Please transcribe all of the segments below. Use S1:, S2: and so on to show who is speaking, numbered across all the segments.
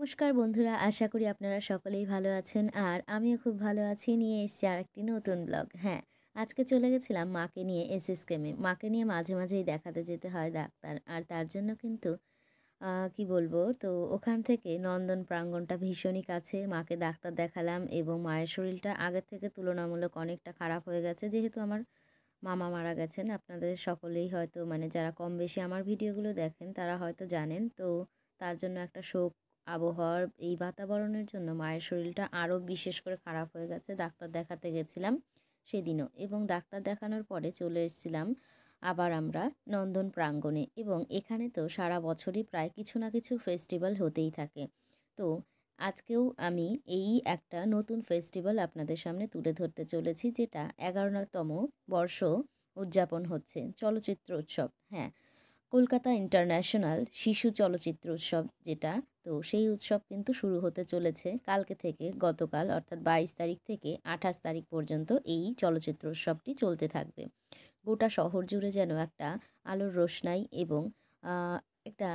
S1: নমস্কার বন্ধুরা, আশা করি আপনারা সকলেই ভালো আছেন আর আমিও খুব ভালো আছি। নিয়ে এসেছি আরেকটি নতুন ব্লগ। হ্যাঁ, আজকে চলে গেছিলাম মাকে নিয়ে এসএসকেমে। মাকে নিয়ে মাঝে মাঝেই দেখাতে যেতে হয় ডাক্তার, আর তার জন্য কিন্তু কি বলবো, তো ওখান থেকে নন্দন প্রাঙ্গণটা ভীষণই কাছে। মাকে ডাক্তার দেখালাম এবং মায়ের শরীরটা আগের থেকে তুলনামূলক অনেকটা খারাপ হয়ে গেছে, যেহেতু আমার মামা মারা গেছেন। আপনাদের সকলেই হয়তো মানে যারা কম বেশি আমার ভিডিওগুলো দেখেন তারা হয়তো জানেন। তো তার জন্য একটা শোক আবহাওয়ার এই বাতাবরণের জন্য মায়ের শরীরটা আরও বিশেষ করে খারাপ হয়ে গেছে। ডাক্তার দেখাতে গেছিলাম সেদিনও, এবং ডাক্তার দেখানোর পরে চলে এসেছিলাম আবার আমরা নন্দন প্রাঙ্গণে। এবং এখানে তো সারা বছরই প্রায় কিছু না কিছু ফেস্টিভ্যাল হতেই থাকে। তো আজকেও আমি এই একটা নতুন ফেস্টিভ্যাল আপনাদের সামনে তুলে ধরতে চলেছি, যেটা 11তম বর্ষ উদযাপন হচ্ছে, চলচ্চিত্র উৎসব। হ্যাঁ, কলকাতা ইন্টারন্যাশনাল শিশু চলচ্চিত্র উৎসব যেটা, তো সেই উৎসব কিন্তু শুরু হতে চলেছে কালকে থেকে। গতকাল অর্থাৎ 22 তারিখ থেকে 28 তারিখ পর্যন্ত এই চলচ্চিত্র উৎসবটি চলতে থাকবে। গোটা শহর জুড়ে যেন একটা আলোর রোশনাই এবং একটা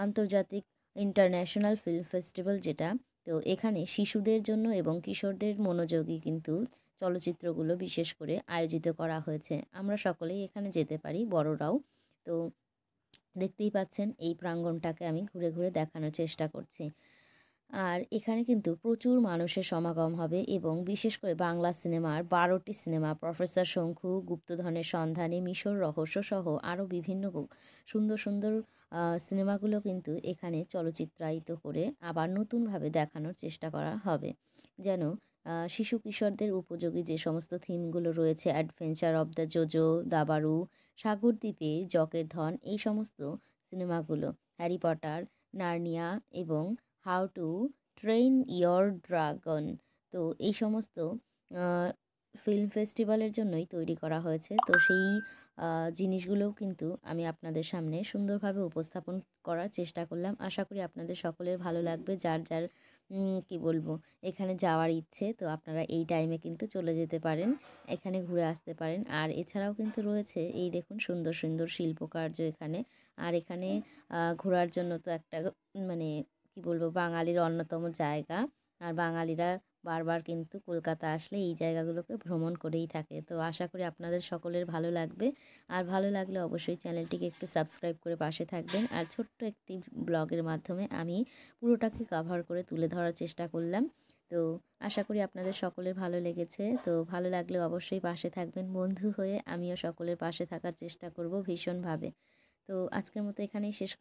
S1: আন্তর্জাতিক ইন্টারন্যাশনাল ফিল্ম ফেস্টিভ্যাল যেটা। তো এখানে শিশুদের জন্য এবং কিশোরদের মনোযোগী কিন্তু চলচ্চিত্রগুলো বিশেষ করে আয়োজিত করা হয়েছে। আমরা সকলেই এখানে যেতে পারি, বড়রাও। তো দেখতেই পাচ্ছেন এই প্রাঙ্গণটাকে আমি ঘুরে ঘুরে দেখানোর চেষ্টা করছি। আর এখানে কিন্তু প্রচুর মানুষের সমাগম হবে এবং বিশেষ করে বাংলা সিনেমার 12টি সিনেমা, প্রফেসর শঙ্কু, গুপ্তধনের সন্ধানে, মিশর রহস্য সহ আরও বিভিন্ন সুন্দর সুন্দর সিনেমাগুলো কিন্তু এখানে চলচ্চিত্রায়িত করে আবার নতুনভাবে দেখানোর চেষ্টা করা হবে, যেন শিশু কিশোরদের উপযোগী যে সমস্ত থিমগুলো রয়েছে, অ্যাডভেঞ্চার অব দ্য জোজো, দাবারু, সাগরদ্বীপে, জকের ধন, এই সমস্ত সিনেমাগুলো, হ্যারি পটার, নার্নিয়া এবং how to train year dragon, তো এই সমস্ত ফিল্ম ফেস্টিভ্যালের জন্যই তৈরি করা হয়েছে। তো সেই জিনিসগুলোও কিন্তু আমি আপনাদের সামনে সুন্দরভাবে উপস্থাপন করার চেষ্টা করলাম। আশা করি আপনাদের সকলের ভালো লাগবে। যার যার কি বলবো, এখানে যাওয়ার ইচ্ছে, তো আপনারা এই টাইমে কিন্তু চলে যেতে পারেন, এখানে ঘুরে আসতে পারেন। আর এছাড়াও কিন্তু রয়েছে এই দেখুন সুন্দর সুন্দর শিল্পকার্য এখানে। আর এখানে ঘোরার জন্য তো একটা মানে কি বলবো, বাঙালির অন্যতম জায়গা। আর বাঙালিরা বারবার কিন্তু কলকাতা আসলে এই জায়গাগুলোকে ভ্রমণ করেই থাকে। তো আশা করি আপনাদের সকলের ভালো লাগবে। আর ভালো লাগলে অবশ্যই চ্যানেলটিকে একটু সাবস্ক্রাইব করে পাশে থাকবেন। আর ছোট্ট একটি ব্লগের মাধ্যমে আমি পুরোটাকে কভার করে তুলে ধরার চেষ্টা করলাম। তো আশা করি আপনাদের সকলের ভালো লেগেছে। তো ভালো লাগলে অবশ্যই পাশে থাকবেন। বন্ধু হয়ে আমিও সকলের পাশে থাকার চেষ্টা করব ভীষণভাবে। তো আজকের মতো এখানেই শেষ করছি।